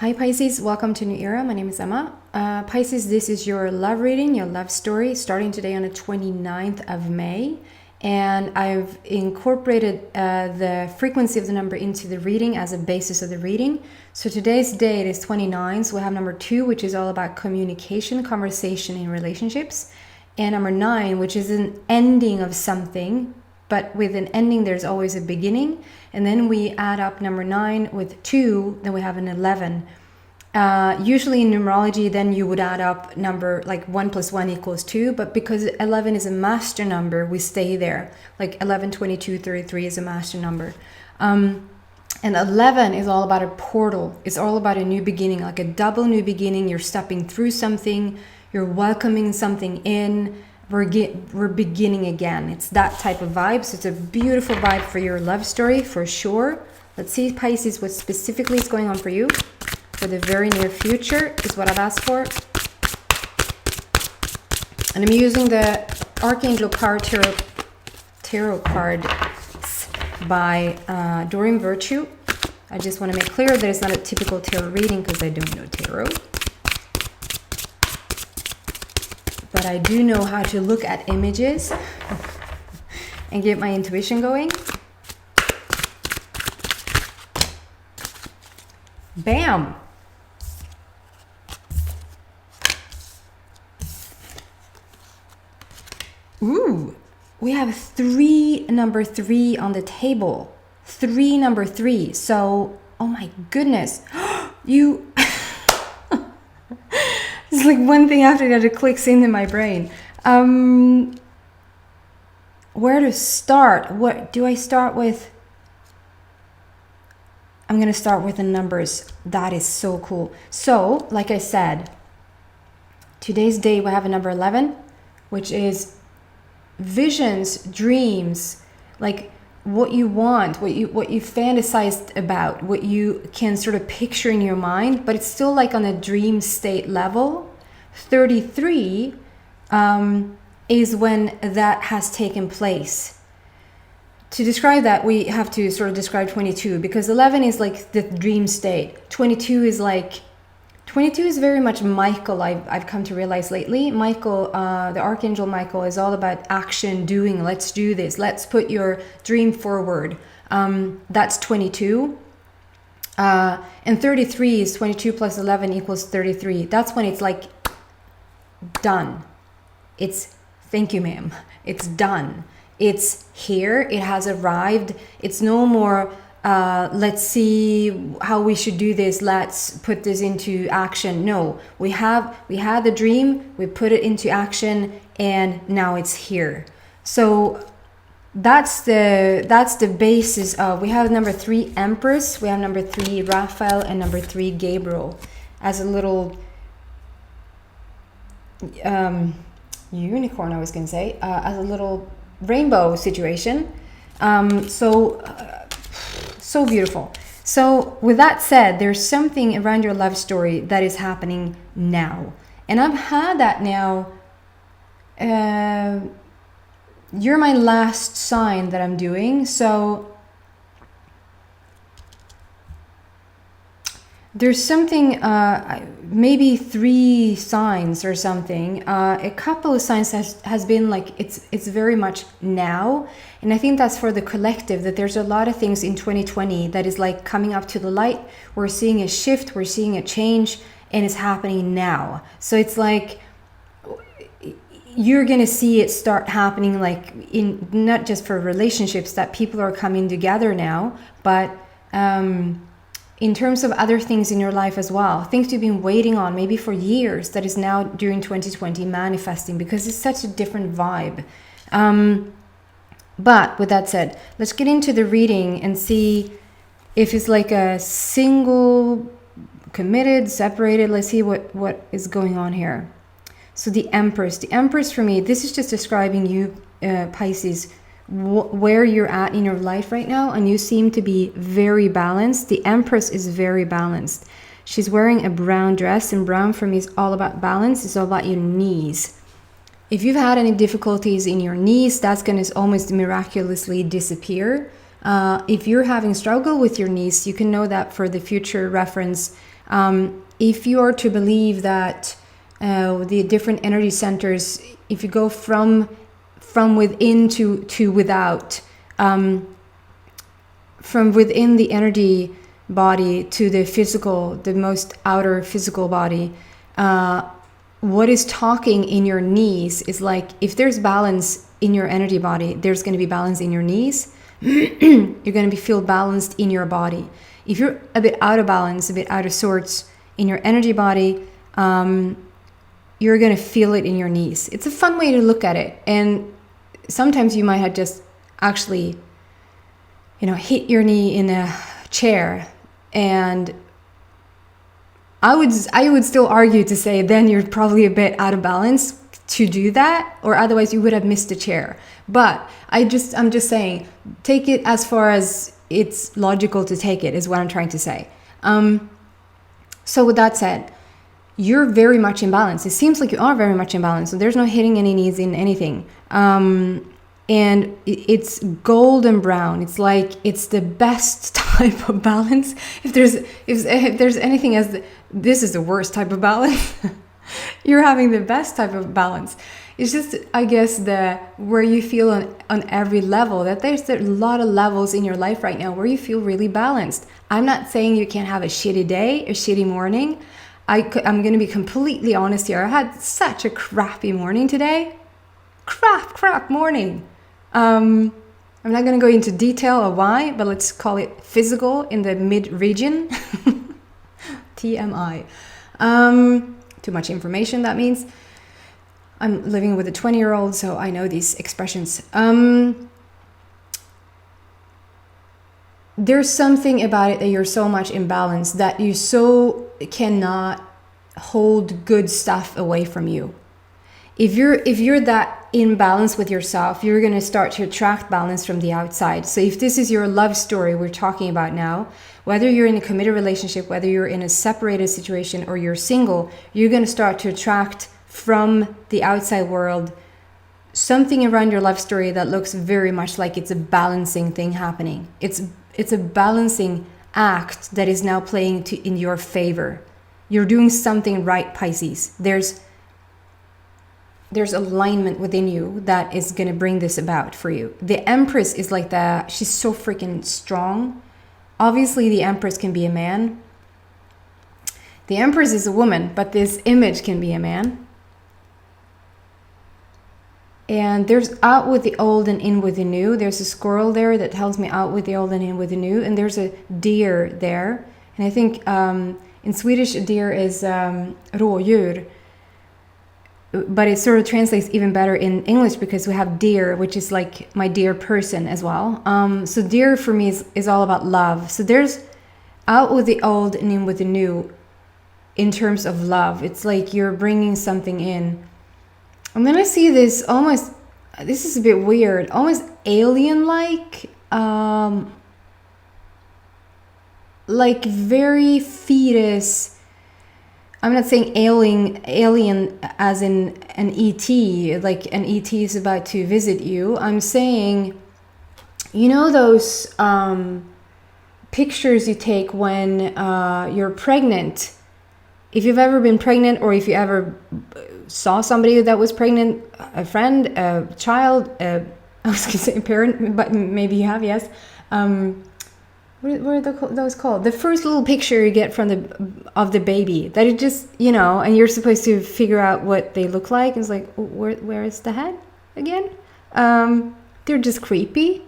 Hi Pisces, welcome to New Era. My name is Emma. Pisces, this is your love reading, your love story, starting today on the 29th of May. And I've incorporated the frequency of the number into the reading as a basis of the reading. So today's date is 29, so we have number 2, which is all about communication, conversation in relationships. And number 9, which is an ending of something. But with an ending, there's always a beginning. And then we add up number 9 with 2, then we have an 11. Usually in numerology, then you would add up number like 1 plus 1 equals 2. But because 11 is a master number, we stay there. Like 11, 22, 33 is a master number. And 11 is all about a portal. It's all about a new beginning, like a double new beginning. You're stepping through something. You're welcoming something in. We're beginning again. It's that type of vibe. So it's a beautiful vibe for your love story for sure. Let's see, Pisces, what specifically is going on for you for the very near future is what I've asked for. And I'm using the Archangel card tarot cards by Doreen Virtue. I just want to make clear that it's not a typical tarot reading because I don't know tarot. But I do know how to look at images and get my intuition going. Bam! Ooh, we have number 3 on the table. 3, number 3. So, oh my goodness. You... It's like one thing after the other clicks into my brain. Where to start? What do I start with? I'm going to start with the numbers. That is so cool. So, like I said, today's day we have a number 11, which is visions, dreams, like what you want, what you fantasized about, what you can sort of picture in your mind, but it's still like on a dream state level. 33 is when that has taken place. To describe that, we have to sort of describe 22, because 11 is like the dream state. 22 is very much Michael. I've come to realize lately. Michael, the Archangel Michael, is all about action, doing. Let's do this. Let's put your dream forward. That's 22. And 33 is 22 plus 11 equals 33. That's when it's like done. It's thank you, ma'am. It's done. It's here. It has arrived. It's no more let's see how we should do this. Let's put this into action. No, we had the dream. We put it into action, and now it's here. So that's the basis of. We have number 3 Empress. We have number 3 Raphael and number 3 Gabriel as a little unicorn. I was gonna say as a little rainbow situation. So beautiful. So with that said, there's something around your love story that is happening now. And I've had that now. You're my last sign that I'm doing. So there's something, maybe 3 signs or something. A couple of signs has been like, it's very much now. And I think that's for the collective, that there's a lot of things in 2020 that is like coming up to the light. We're seeing a shift, we're seeing a change, and it's happening now. So it's like, you're going to see it start happening, like in not just for relationships, that people are coming together now, but in terms of other things in your life as well, things you've been waiting on maybe for years, that is now during 2020 manifesting, because it's such a different vibe. But with that said, let's get into the reading and see if it's like a single, committed, separated. Let's see what is going on here. So the Empress for me, this is just describing you, Pisces, where you're at in your life right now, and you seem to be very balanced. The Empress is very balanced. She's wearing a brown dress, and brown for me is all about balance. It's all about your knees. If you've had any difficulties in your knees, that's going to almost miraculously disappear. If you're having struggle with your knees, you can know that for the future reference, If you are to believe that the different energy centers, if you go from within to without, from within the energy body to the physical, the most outer physical body, what is talking in your knees is like, if there's balance in your energy body, there's going to be balance in your knees. You're going to feel balanced in your body. If you're a bit out of balance, a bit out of sorts in your energy body, you're going to feel it in your knees. It's a fun way to look at it. And sometimes you might have just actually, hit your knee in a chair. And I would still argue to say then you're probably a bit out of balance to do that, or otherwise you would have missed a chair. But I'm just saying, take it as far as it's logical to take it, is what I'm trying to say. So with that said, you're very much in balance. It seems like you are very much in balance. So there's no hitting any knees in anything. And it's golden brown. It's like it's the best type of balance. If there's anything as this is the worst type of balance, you're having the best type of balance. It's just, I guess, where you feel on every level, that there's a lot of levels in your life right now where you feel really balanced. I'm not saying you can't have a shitty day, a shitty morning. I'm going to be completely honest here. I had such a crappy morning today. Crap morning. I'm not going to go into detail of why, but let's call it physical in the mid region. TMI. Too much information, that means. I'm living with a 20-year-old, so I know these expressions. There's something about it that you're so much in balance that you so cannot hold good stuff away from you. If you're that in balance with yourself, you're going to start to attract balance from the outside. So if this is your love story we're talking about now, whether you're in a committed relationship, whether you're in a separated situation or you're single, you're going to start to attract from the outside world something around your love story that looks very much like it's a balancing thing happening. It's a balancing act that is now playing in your favor. You're doing something right, Pisces. There's alignment within you that is going to bring this about for you. The Empress is like that. She's so freaking strong. Obviously, the Empress can be a man. The Empress is a woman, but this image can be a man. And there's out with the old and in with the new. There's a squirrel there that tells me out with the old and in with the new. And there's a deer there. And I think in Swedish, a deer is rådjur. But it sort of translates even better in English because we have dear, which is like my dear person as well. So dear for me is all about love. So there's out with the old and in with the new in terms of love. It's like you're bringing something in. I'm going to see this almost, this is a bit weird, almost alien-like, like very fetus. I'm not saying alien as in an ET, like an ET is about to visit you. I'm saying, those pictures you take when you're pregnant. If you've ever been pregnant, or if you ever saw somebody that was pregnant, a friend, a child, I was going to say a parent, but maybe you have, yes. What are those called? The first little picture you get of the baby, that it just, and you're supposed to figure out what they look like. It's like, where is the head again? They're just creepy.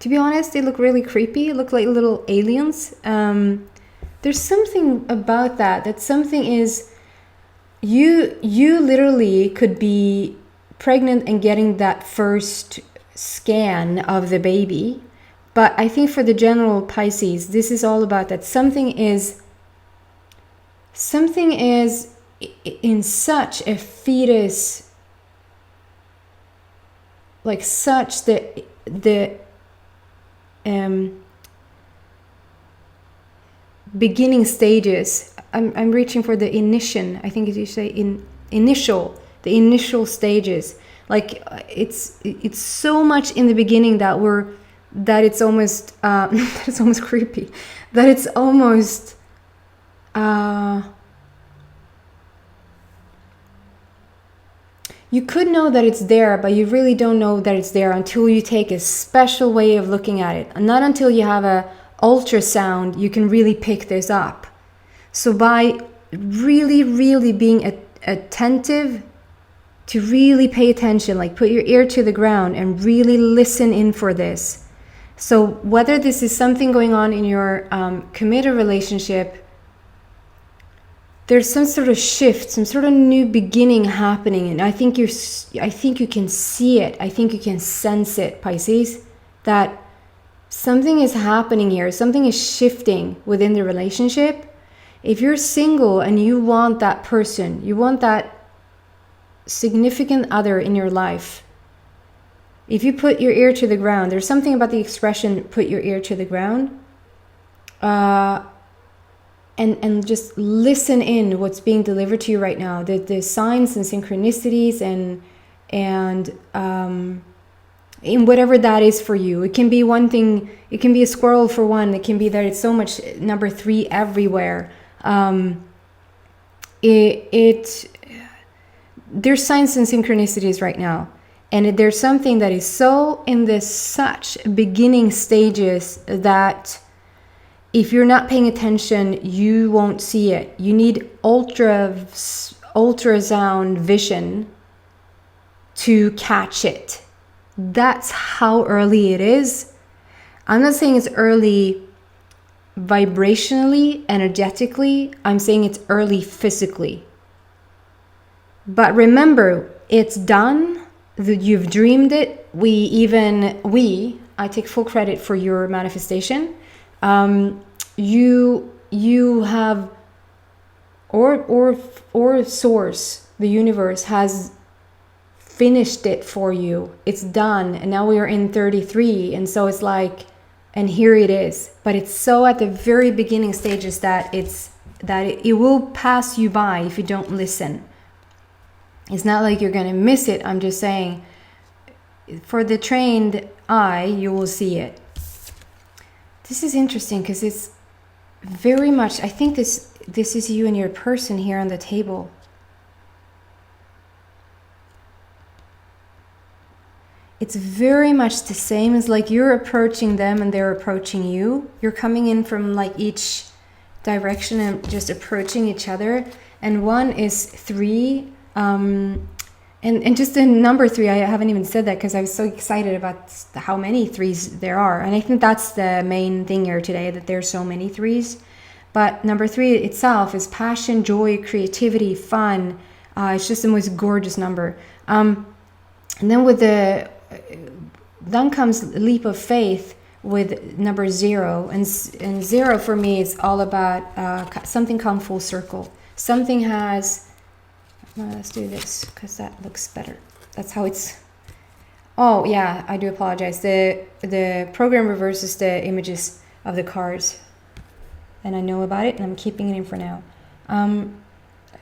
To be honest, they look really creepy. Look like little aliens. There's something about that something is, you literally could be pregnant and getting that first scan of the baby. But I think for the general Pisces, this is all about that something is in such a fetus, like such the beginning stages. I'm reaching for the initiation. I think you say the initial stages. Like it's so much in the beginning that it's almost it's almost creepy. That it's almost You could know that it's there, but you really don't know that it's there until you take a special way of looking at it. And not until you have a ultrasound, you can really pick this up. So by really being attentive, to really pay attention, like put your ear to the ground and really listen in for this. So whether this is something going on in your committed relationship, there's some sort of shift, some sort of new beginning happening, and I think you can see it. I think you can sense it, Pisces, that something is happening here. Something is shifting within the relationship. If you're single and you want that person, you want that significant other in your life, if you put your ear to the ground, there's something about the expression "put your ear to the ground," and just listen in what's being delivered to you right now, the signs and synchronicities and in whatever that is for you. It can be one thing, it can be a squirrel for one, it can be that it's so much number 3 everywhere. There's signs and synchronicities right now, and there's something that is so in this such beginning stages that if you're not paying attention, you won't see it. You need ultrasound vision to catch it. That's how early it is. I'm not saying it's early vibrationally, energetically. I'm saying it's early physically. But remember, it's done. You've dreamed it. I take full credit for your manifestation. You have, or source, the universe has finished it for you. It's done, and now we are in 33, and so it's like, and here it is. But it's so at the very beginning stages that it will pass you by if you don't listen. It's not like you're going to miss it. I'm just saying, for the trained eye, you will see it. This is interesting because it's very much, I think this is you and your person here on the table. It's very much the same as like you're approaching them and they're approaching you. You're coming in from like each direction and just approaching each other. And one is 3. And just the number 3, I haven't even said that because I was so excited about how many 3s there are. And I think that's the main thing here today, that there's so many 3s. But number 3 itself is passion, joy, creativity, fun. It's just the most gorgeous number. And then then comes leap of faith with number 0. And 0 for me is all about something come full circle. Something has... No, let's do this because that looks better. That's how it's... Oh, yeah, I do apologize. The program reverses the images of the cards. And I know about it, and I'm keeping it in for now.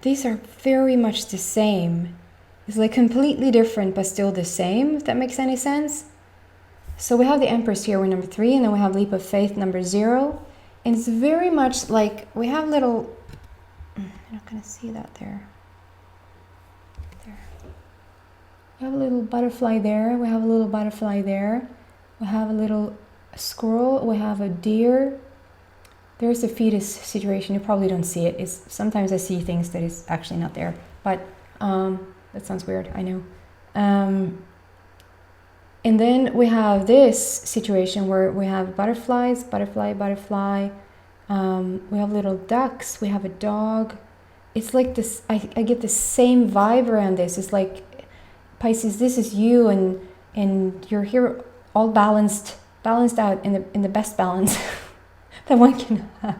These are very much the same. It's like completely different, but still the same, if that makes any sense. So we have the Empress here with number 3, and then we have leap of faith, number 0. And it's very much like we have little... You're not going to see that there. We have a little butterfly there. We have a little butterfly there. We have a little squirrel. We have a deer. There's a fetus situation. You probably don't see it. Sometimes I see things that is actually not there. But that sounds weird, I know. And then we have this situation where we have butterflies, butterfly. We have little ducks. We have a dog. It's like this. I get the same vibe around this. It's like, Pisces, this is you, and you're here all balanced out in the best balance that one can have.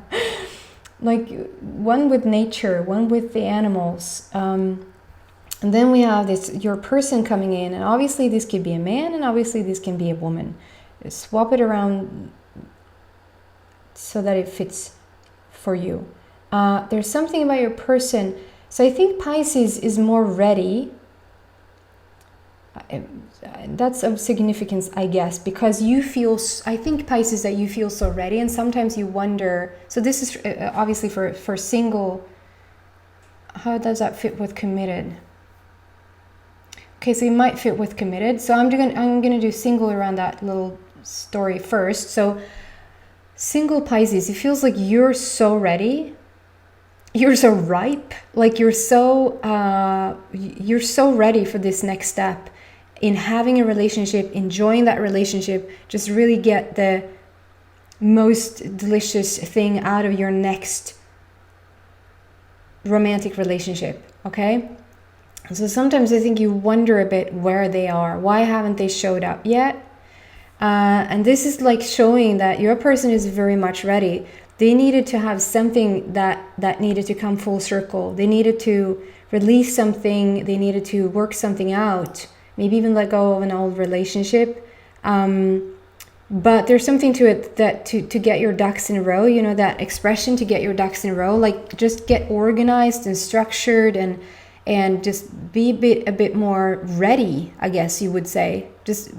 Like one with nature, one with the animals. And then we have your person coming in, and obviously this could be a man, and obviously this can be a woman. Swap it around so that it fits for you. There's something about your person. So I think Pisces is more ready that's of significance, I guess, because you feel, I think, Pisces, that you feel so ready, and sometimes you wonder, so this is obviously for single. How does that fit with committed? Okay, so you might fit with committed. So I'm gonna do single around that little story first. So single Pisces, it feels like you're so ready. You're so ripe. Like you're so ready for this next step in having a relationship, enjoying that relationship, just really get the most delicious thing out of your next romantic relationship. Okay? So sometimes I think you wonder a bit where they are. Why haven't they showed up yet? And this is like showing that your person is very much ready. They needed to have something that needed to come full circle. They needed to release something. They needed to work something out. Maybe even let go of an old relationship. But there's something to it that to get your ducks in a row, you know, that expression, to get your ducks in a row, like just get organized and structured and just be a bit more ready, I guess you would say. Just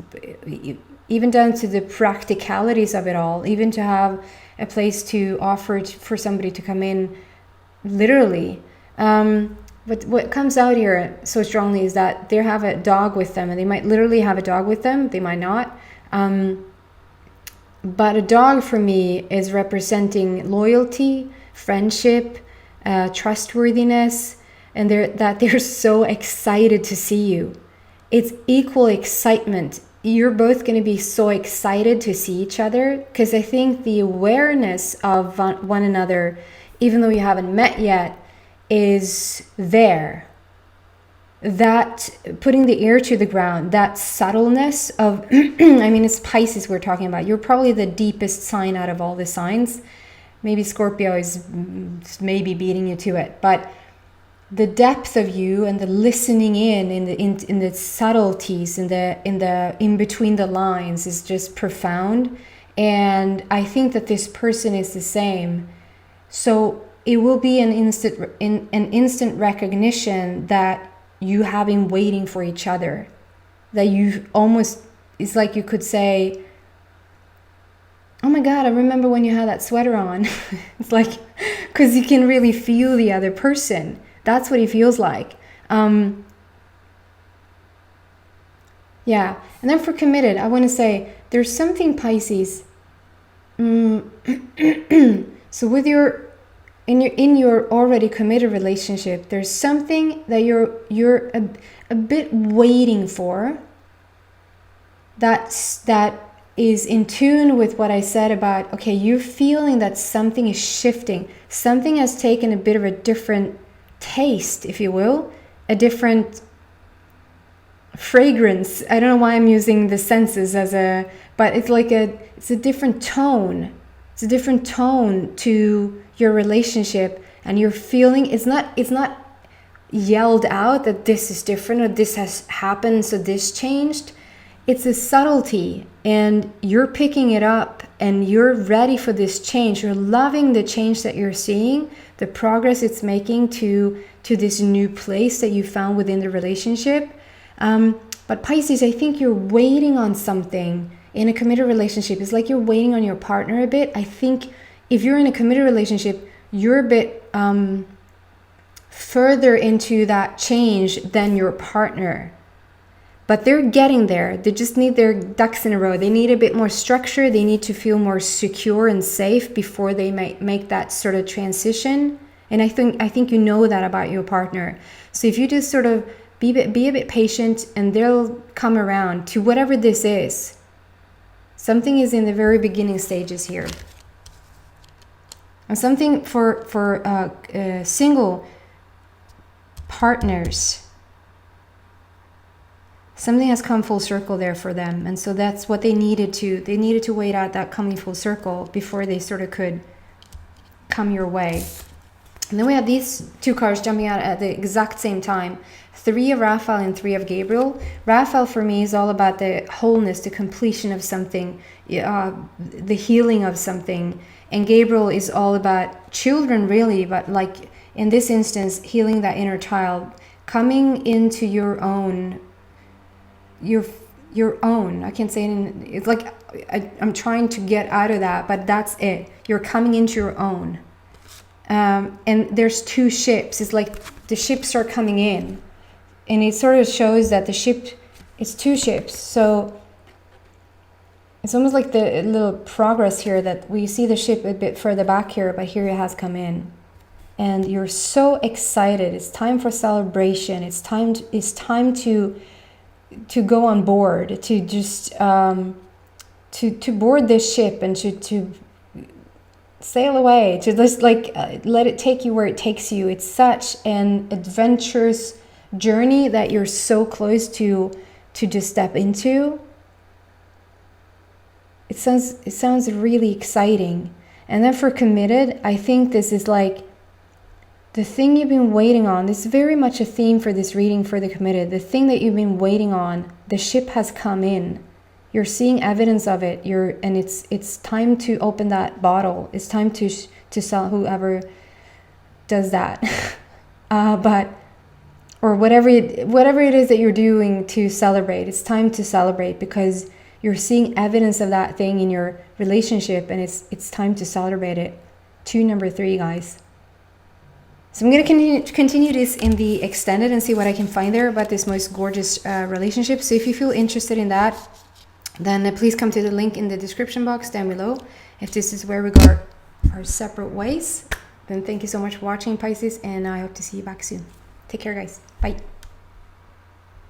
even down to the practicalities of it all, even to have a place to offer for somebody to come in, literally. But what comes out here so strongly is that they have a dog with them, and they might literally have a dog with them, they might not. But a dog for me is representing loyalty, friendship, trustworthiness, and they're so excited to see you. It's equal excitement. You're both going to be so excited to see each other, because I think the awareness of one another, even though you haven't met yet, is there. That putting the ear to the ground, that subtleness of, I mean, it's Pisces we're talking about. You're probably the deepest sign out of all the signs. Maybe Scorpio is maybe beating you to it, but the depth of you and the listening in the subtleties, in between the lines, is just profound. And I think that this person is the same. So it will be an instant recognition that you have been waiting for each other. That you almost, it's like you could say, oh my God, I remember when you had that sweater on. It's like, because you can really feel the other person. That's what it feels like. Yeah. And then for committed, I want to say there's something, Pisces. So with in your already committed relationship, there's something that you're a bit waiting for. That is in tune with what I said about, okay, you're feeling that something is shifting. Something has taken a bit of a different taste, if you will, a different fragrance. I don't know why I'm using the senses but it's like it's a different tone. It's a different tone to your relationship, and you're feeling it's not yelled out that this is different or this has happened, so this changed. It's a subtlety, and you're picking it up, and you're ready for this change. You're loving the change that you're seeing, the progress it's making to this new place that you found within the relationship. But Pisces, I think you're waiting on something in a committed relationship. It's like you're waiting on your partner a bit. I think if you're in a committed relationship, you're a bit further into that change than your partner. But they're getting there. They just need their ducks in a row. They need a bit more structure. They need to feel more secure and safe before they might make that sort of transition. And I think you know that about your partner. So if you just sort of be a bit patient, and they'll come around to whatever this is. Something is in the very beginning stages here. And something for single partners. Something has come full circle there for them, and so that's what they needed to wait out that coming full circle before they sort of could come your way. And then we have these two cards jumping out at the exact same time. 3 of Raphael and 3 of Gabriel. Raphael for me is all about the wholeness, the completion of something, the healing of something. And Gabriel is all about children, really, but like in this instance, healing that inner child, coming into your own your own. I can't say it it's like I'm trying to get out of that, but that's it. You're coming into your own. And there's two ships. It's like the ships are coming in, and it sort of shows that the ship, it's two ships. So it's almost like the little progress here, that we see the ship a bit further back here, but here it has come in. And you're so excited. It's time for celebration. It's time to go on board, to just to board this ship and to sail away, to just like let it take you where it takes you. It's such an adventurous journey that you're so close to just step into. It sounds really exciting. And then for committed, I think this is like the thing you've been waiting on. This is very much a theme for this reading for the committed. The thing that you've been waiting on, the ship has come in. You're seeing evidence of it. And it's time to open that bottle. It's time to sell, whoever does that. Or whatever it is that you're doing to celebrate. It's time to celebrate, because you're seeing evidence of that thing in your relationship, and it's time to celebrate it. To number 3, guys. So I'm going to continue this in the extended and see what I can find there about this most gorgeous relationship. So if you feel interested in that, then please come to the link in the description box down below. If this is where we go our separate ways, then thank you so much for watching, Pisces, and I hope to see you back soon. Take care, guys. Bye.